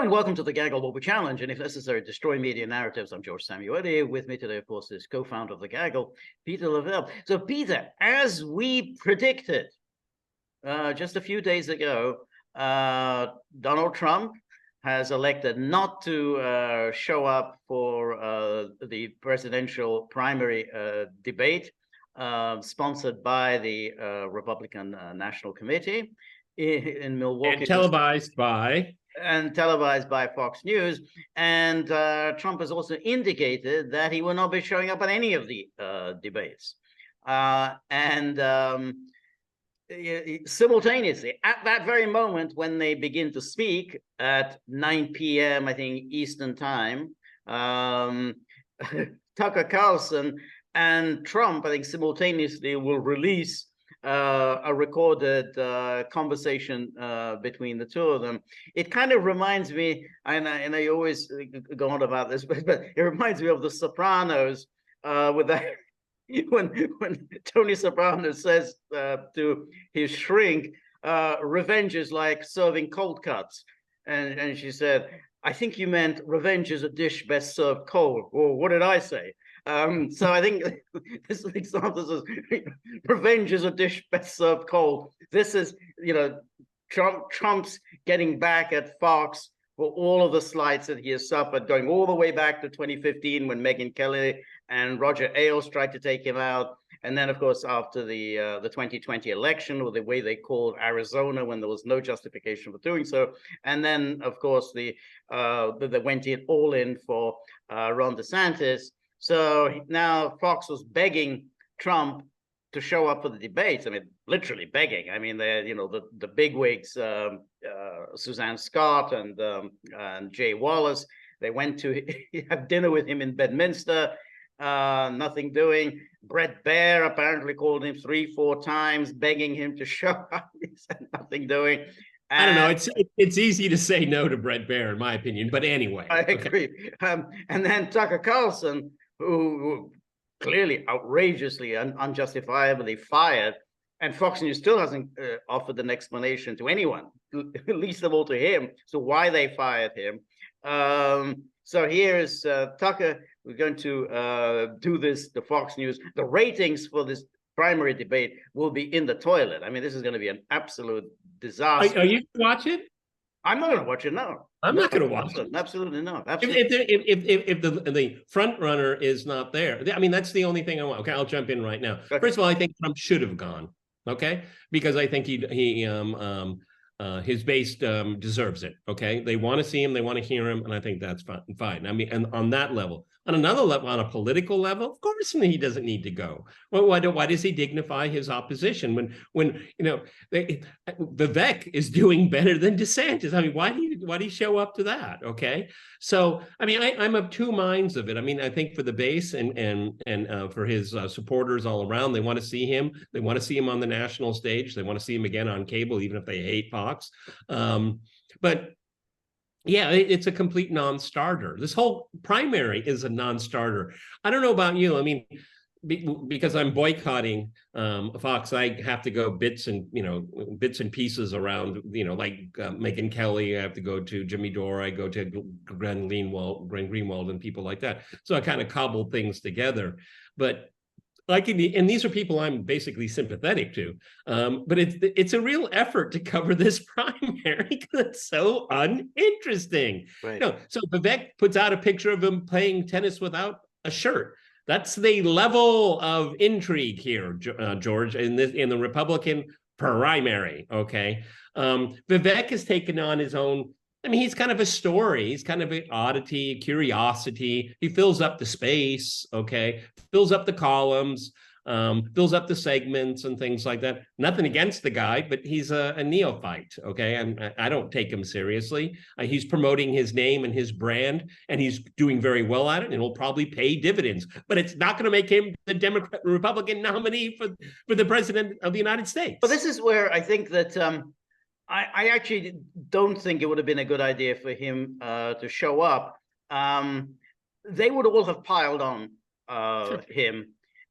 and welcome to the Gaggle What We Challenge, and if necessary, destroy media narratives. I'm George Szamuely. With me today, of course, is co-founder of the Gaggle, Peter Lavelle. So, Peter, as we predicted just a few days ago, Donald Trump has elected not to show up for the presidential primary debate sponsored by the Republican National Committee in Milwaukee. And televised by Fox News. And Trump has also indicated that he will not be showing up at any of the debates. Simultaneously, at that very moment when they begin to speak at 9 p.m., I think, Eastern time, Tucker Carlson and Trump, I think, simultaneously will release a recorded conversation between the two of them. It kind of reminds me, and I always go on about this, but it reminds me of The Sopranos with that when Tony Soprano says to his shrink, "Revenge is like serving cold cuts," and she said, "I think you meant revenge is a dish best served cold." Or what did I say? So I think this example is revenge is a dish best served cold. This is, Trump's getting back at Fox for all of the slights that he has suffered, going all the way back to 2015 when Megyn Kelly and Roger Ailes tried to take him out. And then, of course, after the 2020 election, or the way they called Arizona when there was no justification for doing so. And then, of course, they went all in for Ron DeSantis. So now Fox was begging Trump to show up for the debates. I mean, literally begging. I mean, the bigwigs, Suzanne Scott and Jay Wallace, they went to have dinner with him in Bedminster. Nothing doing. Brett Baer apparently called him 3-4 times, begging him to show up. He said nothing doing. I don't know. It's easy to say no to Brett Baer, in my opinion. But anyway, I agree. And then Tucker Carlson, who clearly outrageously and unjustifiably fired, and Fox News still hasn't offered an explanation to anyone, least of all to him, so why they fired him. So here is Tucker. We're going to do this, the Fox News. The ratings for this primary debate will be in the toilet. I mean, this is going to be an absolute disaster. Are you going to watch it? I'm not going to watch it, no. I'm not going to watch it. Absolutely not. Absolutely. If the front runner is not there, I mean, that's the only thing I want. Okay, I'll jump in right now. Okay. First of all, I think Trump should have gone. Okay, because I think his base deserves it. Okay, they want to see him, they want to hear him, and I think that's fine. I mean, and on that level. On another level, on a political level, of course he doesn't need to go. Well, why does he dignify his opposition when Vivek is doing better than DeSantis? I mean, why do you show up to that? Okay, so I mean, I'm of two minds of it. I mean, I think for the base and for his supporters all around, they want to see him. They want to see him on the national stage. They want to see him again on cable, even if they hate Fox. But yeah, it's a complete non-starter. This whole primary is a non-starter. I don't know about you. I mean, because I'm boycotting Fox, I have to go bits and pieces around. Like Megyn Kelly, I have to go to Jimmy Dore. I go to Glenn Greenwald, and people like that. So I kind of cobble things together, but. And these are people I'm basically sympathetic to, but it's a real effort to cover this primary because it's so uninteresting. Right. So Vivek puts out a picture of him playing tennis without a shirt. That's the level of intrigue here, George, in the Republican primary. Okay, Vivek has taken on his own. I mean, he's kind of a story. He's kind of an oddity, a curiosity. He fills up the space, okay? Fills up the columns, fills up the segments and things like that. Nothing against the guy, but he's a neophyte, okay? And I don't take him seriously. He's promoting his name and his brand, and he's doing very well at it, and will probably pay dividends. But it's not going to make him the Republican nominee for the president of the United States. But this is where I think that I actually don't think it would have been a good idea for him to show up. They would all have piled on him,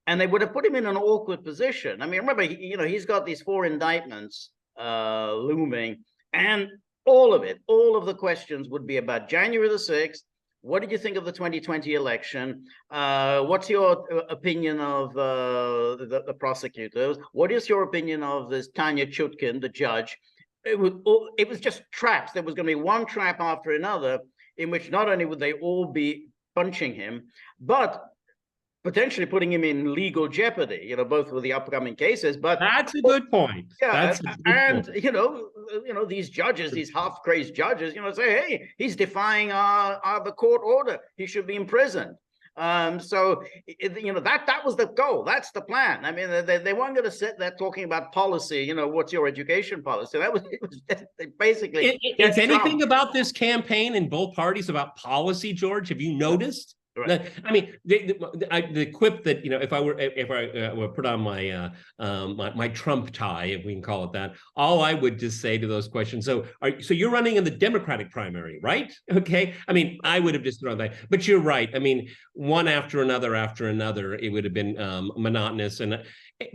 and they would have put him in an awkward position. I mean, remember, he's got these 4 indictments looming, and all of it, all of the questions would be about January the 6th. What did you think of the 2020 election? What's your opinion of the prosecutors? What is your opinion of this Tanya Chutkin, the judge? It was just traps. There was going to be one trap after another, in which not only would they all be punching him, but potentially putting him in legal jeopardy, you know, both with the upcoming cases. But that's a good point. Yeah, that's a good and point. you know, these judges, these half-crazed judges, you know, say, hey, he's defying the court order. He should be imprisoned. So you know, that was the goal. That's the plan. I mean, they weren't going to sit there talking about policy. You know, what's your education policy? It was basically. Is anything about this campaign in both parties about policy, George? Have you noticed? Right. I mean, the quip that, you know, if I were put on my my Trump tie, if we can call it that, all I would just say to those questions. So you're running in the Democratic primary, right? Okay. I mean, I would have just thrown that, but you're right. I mean, one after another, it would have been monotonous,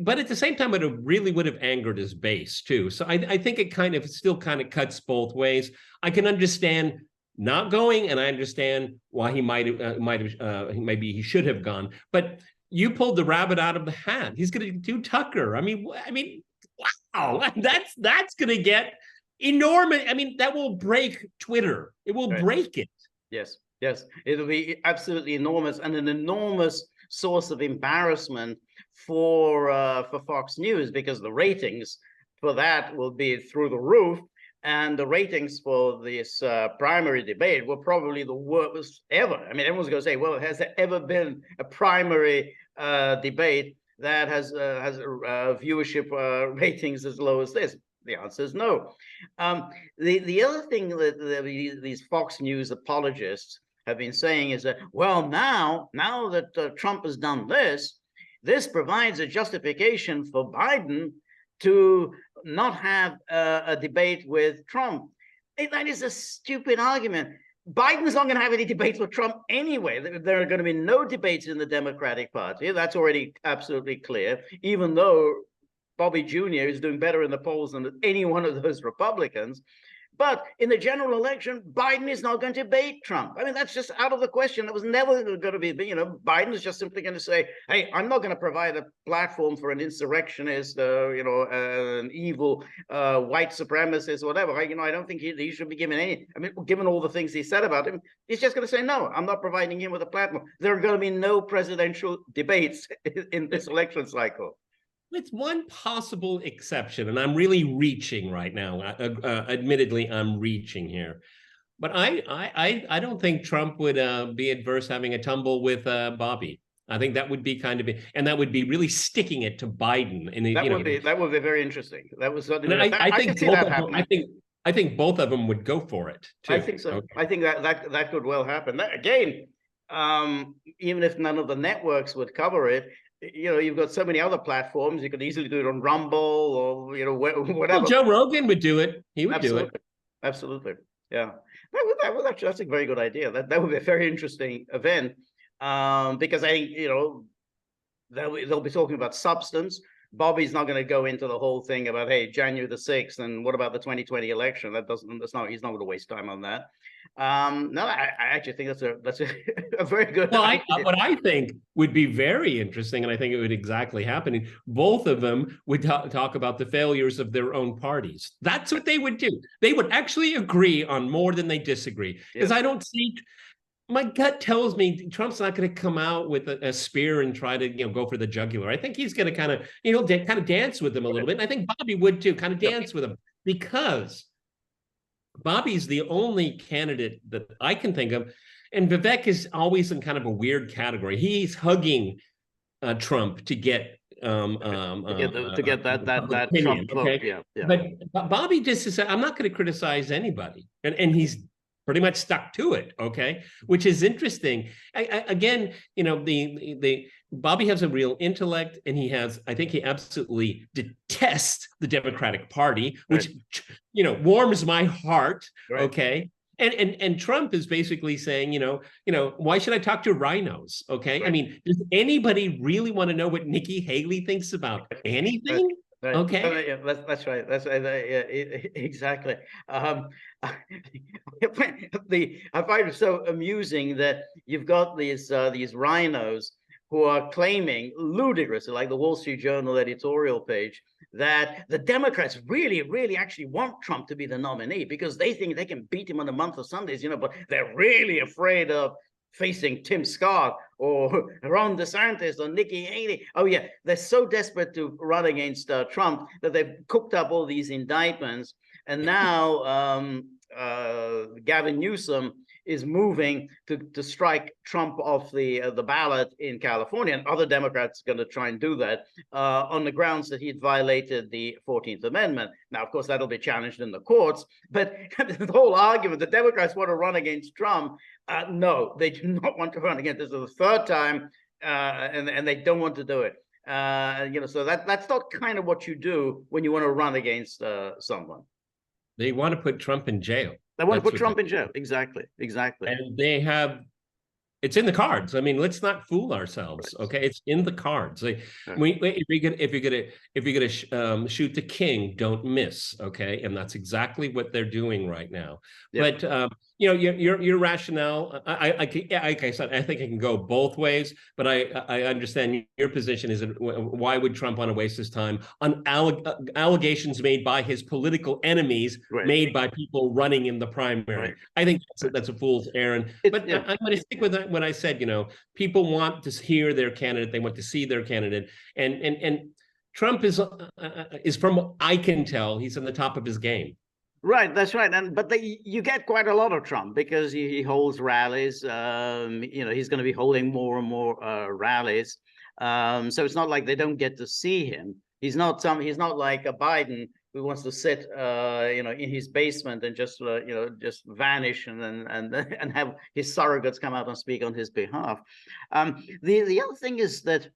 but at the same time, it really would have angered his base too. So I think it still kind of cuts both ways. I can understand not going, and I understand why he maybe he should have gone. But you pulled the rabbit out of the hat. He's going to do Tucker. I mean, wow, that's going to get enormous. I mean, that will break Twitter. It will break it. Yes, it'll be absolutely enormous, and an enormous source of embarrassment for Fox News, because the ratings for that will be through the roof. And the ratings for this primary debate were probably the worst ever. I mean, everyone's going to say, well, has there ever been a primary debate that has viewership ratings as low as this? The answer is no. The other thing that these Fox News apologists have been saying is that, well, now that Trump has done this provides a justification for Biden to not have a debate with Trump. That is a stupid argument. Biden's not going to have any debates with Trump anyway. There are going to be no debates in the Democratic Party. That's already absolutely clear, even though Bobby Jr. is doing better in the polls than any one of those Republicans. But in the general election, Biden is not going to debate Trump. I mean, that's just out of the question. That was never going to be, you know, Biden is just simply going to say, hey, I'm not going to provide a platform for an insurrectionist, you know, an evil white supremacist or whatever. I don't think he should be given any, I mean, given all the things he said about him, he's just going to say, no, I'm not providing him with a platform. There are going to be no presidential debates in this election cycle. It's one possible exception, and I'm really reaching right now. Admittedly, I'm reaching here, but I don't think Trump would be adverse having a tumble with Bobby. I think that would be and that would be really sticking it to Biden. And that would be very interesting. That was something. I think both of them would go for it too. I think so. Okay. I think that could well happen. Again, even if none of the networks would cover it. You know, you've got so many other platforms. You could easily do it on Rumble or, you know, whatever. Well, Joe Rogan would do it. He would do it. Absolutely. Yeah. That was actually, that's a very good idea. That would be a very interesting event, because I think, you know, they'll be talking about substance. Bobby's not going to go into the whole thing about, hey, January the 6th, and what about the 2020 election? He's not going to waste time on that. No, I actually think that's a very good. Well, what I think would be very interesting, and I think it would exactly happen. Both of them would talk about the failures of their own parties. That's what they would do. They would actually agree on more than they disagree. Because I don't see. My gut tells me Trump's not going to come out with a spear and try to, you know, go for the jugular. I think he's going to kind of, you know, kind of dance with them a little bit. And I think Bobby would too, kind of dance with him, because Bobby's the only candidate that I can think of, and Vivek is always in kind of a weird category. He's hugging Trump to get that opinion, Trump vote. Okay? Yeah. But Bobby just said, I'm not going to criticize anybody, and he's pretty much stuck to it, okay? Which is interesting. Again, you know, the Bobby has a real intellect, and I think he absolutely detests the Democratic Party, which, you know, warms my heart, okay? And Trump is basically saying, you know, why should I talk to rhinos, okay? I mean, does anybody really want to know what Nikki Haley thinks about anything? Right. Okay. Yeah, that's right. That's right. Exactly. I find it so amusing that you've got these rhinos who are claiming ludicrously, like the Wall Street Journal editorial page, that the Democrats really, really actually want Trump to be the nominee because they think they can beat him on a month of Sundays, but they're really afraid of facing Tim Scott or Ron DeSantis or Nikki Haley. Oh yeah, they're so desperate to run against Trump that they've cooked up all these indictments, and now Gavin Newsom is moving to strike Trump off the ballot in California, and other Democrats are going to try and do that on the grounds that he'd violated the 14th Amendment. Now, of course, that'll be challenged in the courts, but the whole argument, the Democrats want to run against Trump. No, they do not want to run against. This is the third time, and they don't want to do it. So that's not kind of what you do when you want to run against someone. They want to put Trump in jail. They want to put Trump in jail. Exactly. And it's in the cards. I mean, let's not fool ourselves. Okay, it's in the cards. Like, if you're gonna shoot the king, don't miss. Okay, and that's exactly what they're doing right now. Yep. But your rationale, like I said, I think it can go both ways. But I understand your position is that why would Trump want to waste his time on allegations made by his political enemies, made by people running in the primary? I think that's a fool's errand. But I'm going to stick with what I said. People want to hear their candidate. They want to see their candidate. And Trump is from what I can tell, he's on the top of his game. Right, that's right. But you get quite a lot of Trump because he holds rallies. He's going to be holding more and more rallies. So it's not like they don't get to see him. He's not like a Biden who wants to sit in his basement and just vanish and have his surrogates come out and speak on his behalf. The other thing is that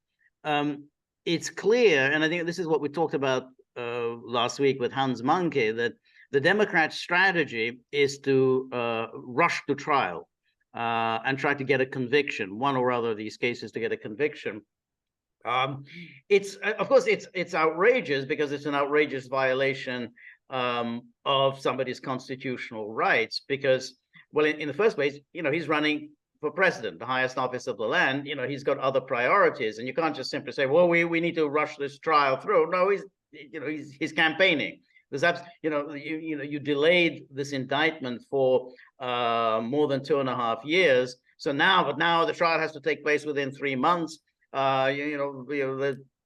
it's clear, and I think this is what we talked about last week with Hans Monkey, that the Democrat strategy is to rush to trial and try to get a conviction, one or other of these cases to get a conviction. It's of course it's outrageous because it's an outrageous violation of somebody's constitutional rights. Because, well, in the first place, he's running for president, the highest office of the land. He's got other priorities, and you can't just simply say, well, we need to rush this trial through. No, he's campaigning. There's you delayed this indictment for more than 2.5 years. So now the trial has to take place within 3 months.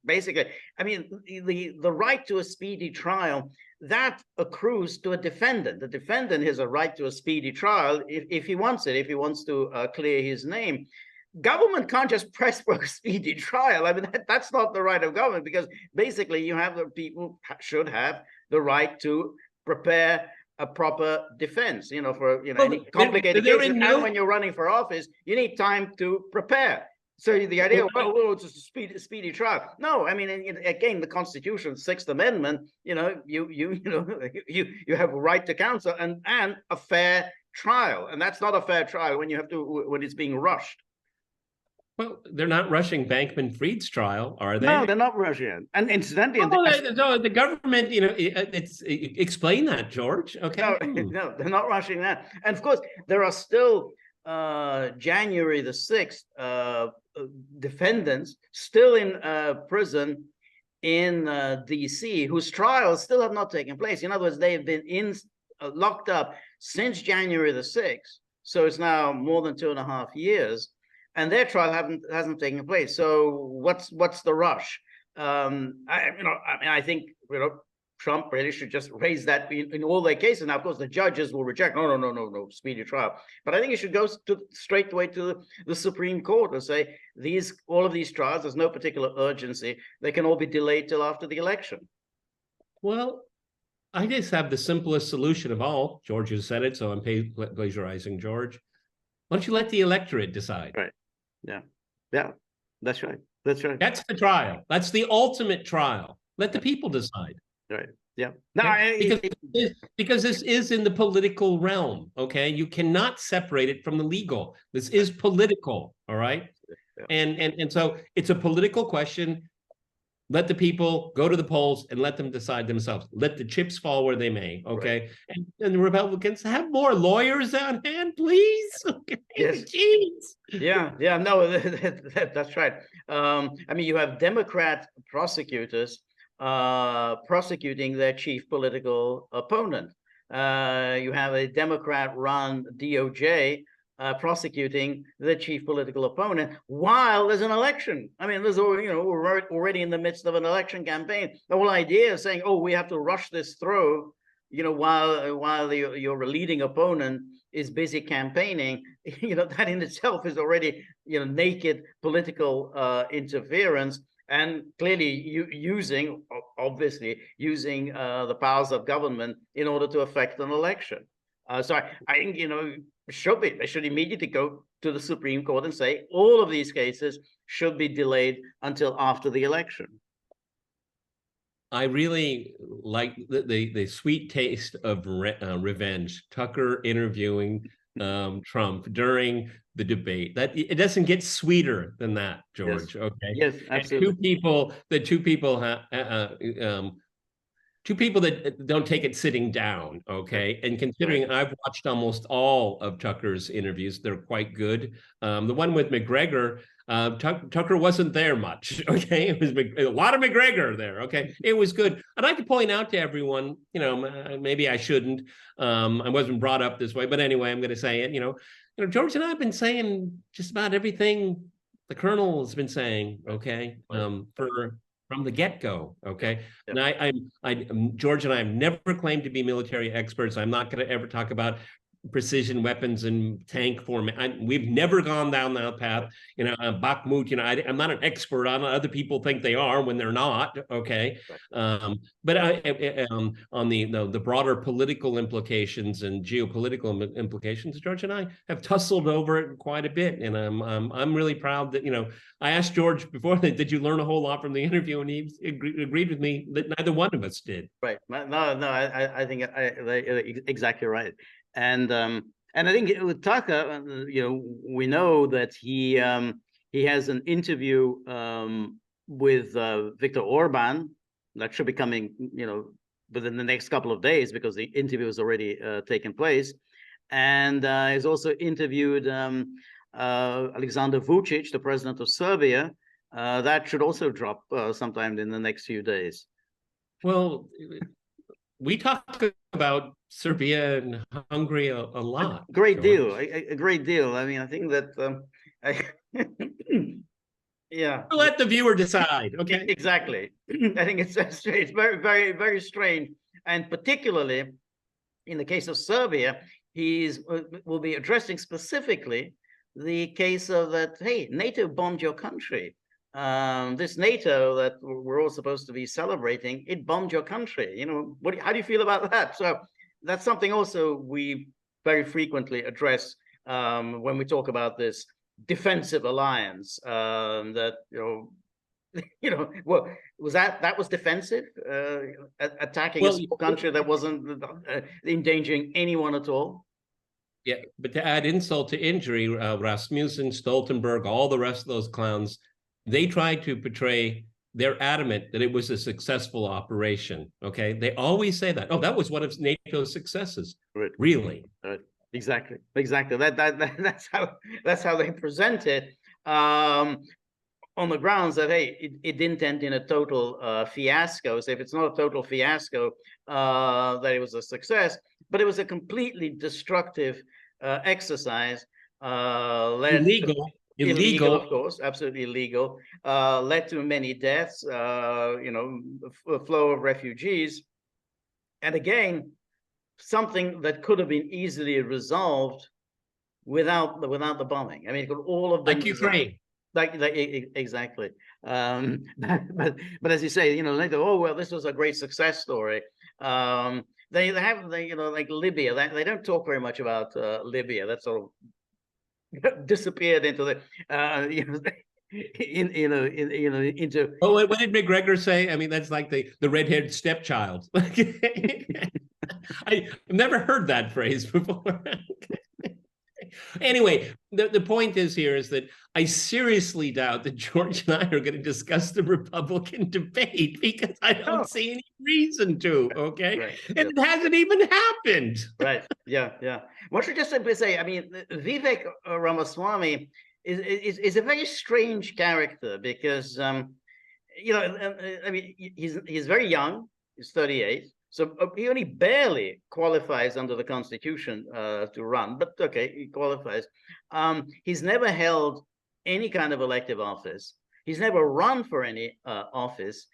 Basically, I mean, the right to a speedy trial, that accrues to a defendant. The defendant has a right to a speedy trial if he wants it, if he wants to clear his name. Government can't just press for a speedy trial. I mean, that's not the right of government, because basically you have the people should have the right to prepare a proper defense, for any complicated cases. And when you're running for office, you need time to prepare. So the idea, it's just a speedy trial. No, I mean, again, the Constitution, 6th Amendment, you have a right to counsel and a fair trial, and that's not a fair trial when it's being rushed. Well, they're not rushing Bankman-Fried's trial, are they? No, they're not rushing it. And incidentally, the government, explain that, George. Okay. No, they're not rushing that. And of course, there are still January the 6th defendants still in prison in DC, whose trials still have not taken place. In other words, they have been locked up since January the 6th. So it's now more than 2.5 years. And their trial hasn't taken place. So what's the rush? I think Trump really should just raise that in all their cases. Now, of course, the judges will reject. No, speedy trial. But I think it should go straight away to the Supreme Court and say all of these trials, there's no particular urgency. They can all be delayed till after the election. Well, I just have the simplest solution of all. George has said it, so I'm plagiarizing George. Why don't you let the electorate decide? Right. Yeah, that's right. That's the trial. That's the ultimate trial. Let the people decide. Right. Yeah. No, because this is in the political realm. Okay, you cannot separate it from the legal. This is political. All right. Yeah. And so it's a political question. Let the people go to the polls and let them decide themselves. Let the chips fall where they may, okay? Right. And the Republicans have more lawyers on hand, please. Okay. Yes. Jeez. Yeah, no, that's right. I mean, you have Democrat prosecutors prosecuting their chief political opponent. You have a Democrat-run DOJ prosecuting the chief political opponent while there's an election. I mean, we're already in the midst of an election campaign. The whole idea of saying, "Oh, we have to rush this through," while your leading opponent is busy campaigning, that in itself is already, naked political interference, and clearly obviously using the powers of government in order to affect an election. So I think, they should immediately go to the Supreme Court and say all of these cases should be delayed until after the election. I really like the sweet taste of revenge. Tucker interviewing Trump during the debate. That it doesn't get sweeter than that, George. Yes. Okay. Yes, absolutely. Two people that don't take it sitting down, okay? And considering I've watched almost all of Tucker's interviews, they're quite good. The one with McGregor, Tucker wasn't there much, okay? It was a lot of McGregor there, okay? It was good. I'd like to point out to everyone, maybe I shouldn't. I wasn't brought up this way, but anyway, I'm going to say it. George and I have been saying just about everything the Colonel has been saying, okay, from the get-go, okay? Yep. And George and I have never claimed to be military experts. I'm not going to ever talk about precision weapons and tank format. We've never gone down that path. Bakhmut, I'm not an expert on it. Other people think they are when they're not, okay? But on the broader political implications and geopolitical implications, George and I have tussled over it quite a bit. And I'm really proud that, I asked George before, did you learn a whole lot from the interview? And he agreed with me that neither one of us did. Right. No, I think exactly right. And I think with Tucker, we know that he has an interview with Viktor Orban that should be coming, within the next couple of days, because the interview has already taken place. And he's also interviewed Alexander Vučić, the president of Serbia. That should also drop sometime in the next few days. Well, we talk about Serbia and Hungary a lot. A great deal. A great deal. I mean, I think that yeah. We'll let the viewer decide. Okay. Exactly. I think it's very, very, very strange, and particularly in the case of Serbia, will be addressing specifically the case of that. Hey, NATO bombed your country. This NATO that we're all supposed to be celebrating, it bombed your country. How do you feel about that? So that's something also we very frequently address when we talk about this defensive alliance. That well, that was defensive, attacking a small country that wasn't endangering anyone at all. Yeah, but to add insult to injury, Rasmussen, Stoltenberg, all the rest of those clowns, they tried to portray, they're adamant that it was a successful operation, okay? They always say that. Oh, that was one of NATO's successes. Right. Really? Right. Exactly. That's how they present it, on the grounds that, hey, it didn't end in a total fiasco. So if it's not a total fiasco, that it was a success, but it was a completely destructive exercise. Illegal, of course, absolutely illegal. Led to many deaths, a flow of refugees, and again, something that could have been easily resolved without the bombing. I mean, all of them. Like Ukraine. Exactly. But as you say, later, oh well, this was a great success story. They have like Libya. They don't talk very much about Libya. That's sort of disappeared into the into. Oh, what did McGregor say? I mean, that's like the red-haired stepchild. I've never heard that phrase before. Anyway, the point is that I seriously doubt that George and I are going to discuss the Republican debate because I don't see any reason to, okay? Right. And it hasn't even happened. Right. Yeah. Yeah. What should just simply say, I mean, Vivek Ramaswamy is a very strange character because, you know, I mean, he's very young. He's 38. So he only barely qualifies under the Constitution to run, but okay, he qualifies. He's never held any kind of elective office. He's never run for any office,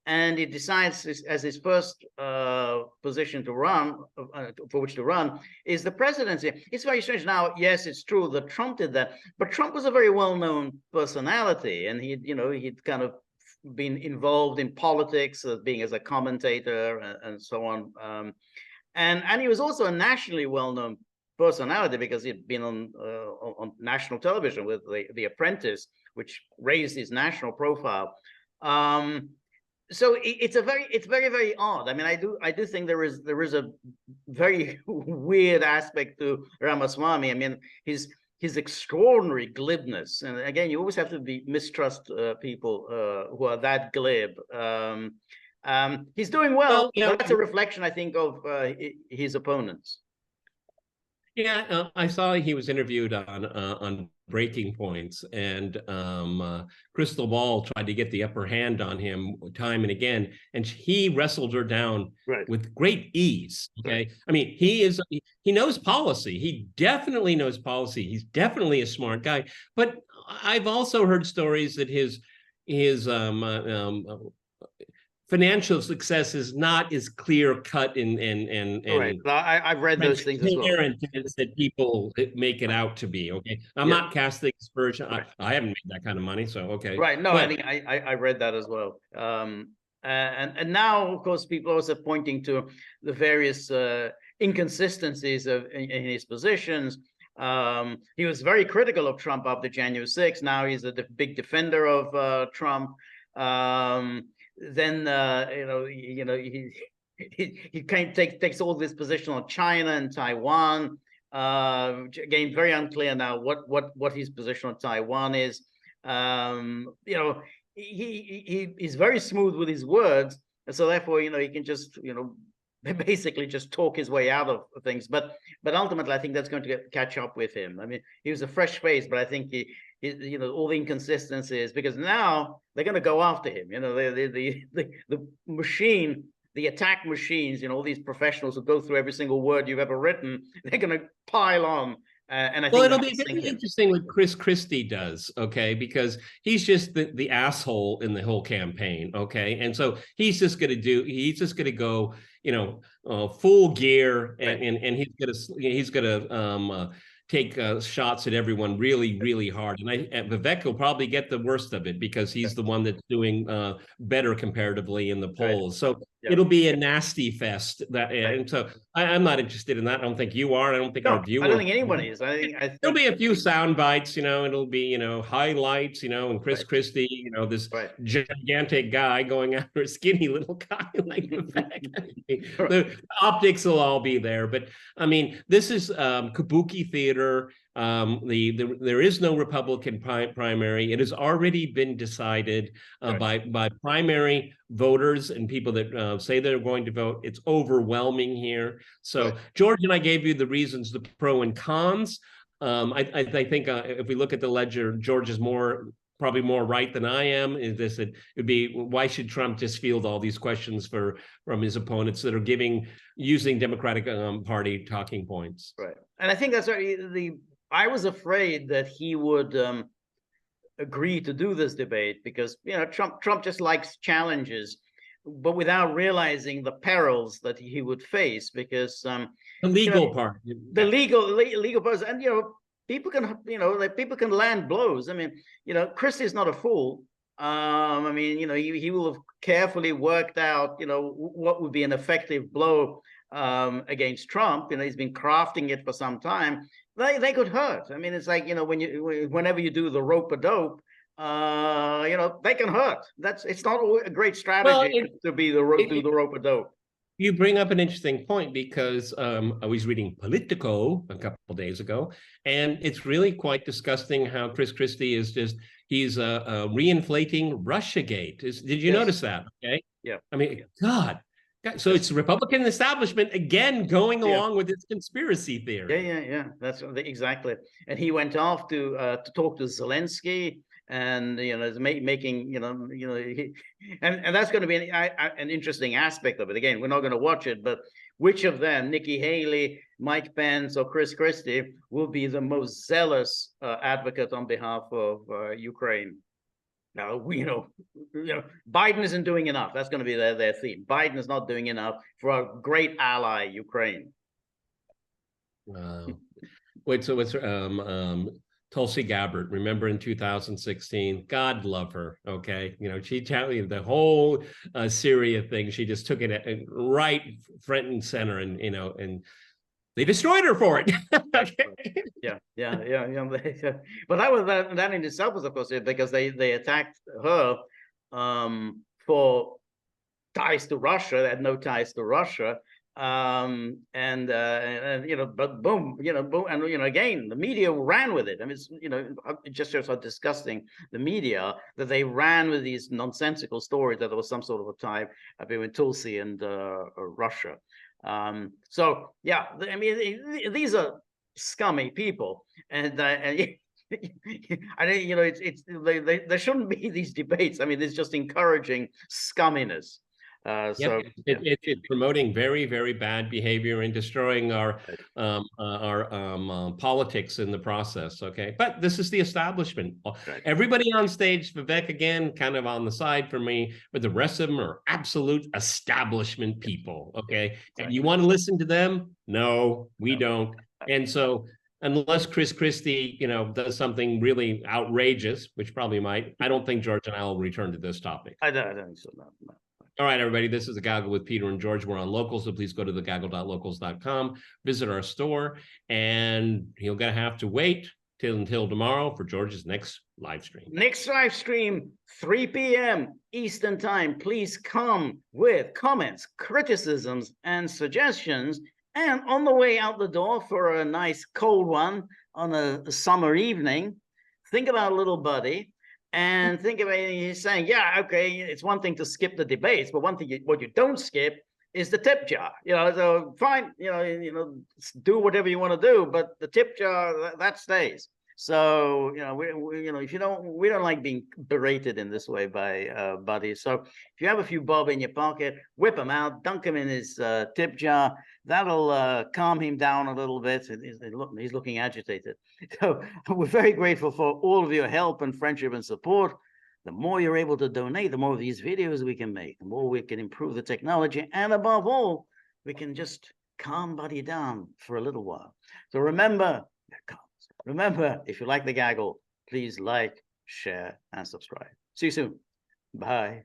and he decides as his first position to run, for which to run, is the presidency. It's very strange. Now, yes, it's true that Trump did that, but Trump was a very well-known personality, and he'd kind of been involved in politics, being as a commentator and so on. And he was also a nationally well-known personality because he'd been on national television with the Apprentice, which raised his national profile. So it's very, very odd. I mean, I do think there is a very weird aspect to Ramaswamy. I mean, his extraordinary glibness, and again, you always have to mistrust people who are that glib. He's doing well. Yeah, that's a reflection, I think, of his opponents. Yeah, I saw he was interviewed on Breaking Points, and Crystal Ball tried to get the upper hand on him time and again, and he wrestled her down with great ease. Okay, right. I mean, he knows policy. He definitely knows policy. He's definitely a smart guy. But I've also heard stories that his financial success is not as clear cut and right. I've read those things as well. That people make it out to be. Okay, I'm not casting aspersion. Right. I haven't made that kind of money, so okay. Right. No, but I think I read that as well. And now, of course, people are also pointing to the various inconsistencies in his positions. He was very critical of Trump after January 6th. Now he's a big defender of Trump. Then he kind of takes all this position on China and Taiwan. Again, very unclear now what his position on Taiwan is. He's very smooth with his words, and so therefore he can just basically just talk his way out of things. But ultimately, I think that's going to catch up with him. I mean, he was a fresh face, but I think he all the inconsistencies, because now they're going to go after him. The machine, the attack machines, all these professionals who go through every single word you've ever written, they're going to pile on. And I think it'll be very interesting what Chris Christie does, okay? Because he's just the asshole in the whole campaign, okay? And so he's just going to go, full gear, and he's gonna take shots at everyone really, really hard. And Vivek will probably get the worst of it because he's the one that's doing better comparatively in the polls. So it'll be a nasty fest. And so I'm not interested in that. I don't think you are. I don't think our viewers. I don't think anyone is. I think there'll be a few sound bites. It'll be highlights. And Chris Christie. This gigantic guy going after a skinny little guy like Vivek. The optics will all be there, but I mean, this is kabuki theater. There is no Republican primary. It has already been decided by primary voters and people that say they're going to vote. It's overwhelming here. So George and I gave you the reasons, the pro and cons. I think if we look at the ledger, George is probably more right than I am. Is this it would be, why should Trump just field all these questions from his opponents that are using Democratic Party talking points? Right. And I think that's I was afraid that he would agree to do this debate because Trump just likes challenges, but without realizing the perils that he would face, because the legal part, the legal part, and people can land blows. I mean, Christie's not a fool. I mean, he will have carefully worked out, what would be an effective blow against Trump. He's been crafting it for some time. They could hurt. I mean, it's like, whenever you do the rope-a-dope, they can hurt. It's not a great strategy to do the rope-a-dope. You bring up an interesting point because I was reading Politico a couple of days ago, and it's really quite disgusting how Chris Christie is he's reinflating Russiagate. Did you notice that? Okay. Yeah. I mean, God. So it's the Republican establishment again going along with its conspiracy theory. Yeah. That's exactly. And he went off to talk to Zelensky, and making and that's going to be an interesting aspect of it. Again, we're not going to watch it, but which of them, Nikki Haley, Mike Pence, or Chris Christie, will be the most zealous advocate on behalf of Ukraine? Now, Biden isn't doing enough. That's going to be their theme. Biden is not doing enough for our great ally, Ukraine. Wait, so what's Tulsi Gabbard? Remember in 2016? God love her. Okay, she the whole Syria thing. She just took it right front and center, and they destroyed her for it. Okay. Yeah. But that in itself was, of course, because they attacked her for ties to Russia. They had no ties to Russia, but boom, boom, and again, the media ran with it. I mean, it just shows how disgusting the media that they ran with these nonsensical stories that there was some sort of a tie between Tulsi and Russia. So yeah, I mean, these are scummy people, and I there shouldn't be these debates. I mean, it's just encouraging scumminess. It's promoting very, very bad behavior and destroying our politics in the process. Okay, but this is the establishment. Right. Everybody on stage, Vivek again, kind of on the side for me, but the rest of them are absolute establishment people. Okay, and you want to listen to them? No, we don't. And so, unless Chris Christie, does something really outrageous, which probably might, I don't think George and I will return to this topic. I don't think so. No. All right, everybody, this is The Gaggle with Peter and George. We're on Locals, so please go to thegaggle.locals.com, visit our store, and you're going to have to wait until tomorrow for George's next live stream. Next live stream, 3 p.m. Eastern Time. Please come with comments, criticisms, and suggestions. And on the way out the door for a nice cold one on a summer evening, think about little buddy. And think about it, he's saying, yeah, okay, it's one thing to skip the debates, but one thing what you don't skip is the tip jar. So fine, do whatever you want to do, but the tip jar that stays. So if we don't like being berated in this way by buddies. So if you have a few bob in your pocket, whip them out, dunk him in his tip jar. That'll calm him down a little bit. He's looking agitated. So we're very grateful for all of your help and friendship and support. The more you're able to donate, the more of these videos we can make, the more we can improve the technology, and above all, we can just calm buddy down for a little while. So remember, if you like The Gaggle, please like, share, and subscribe. See you soon. Bye.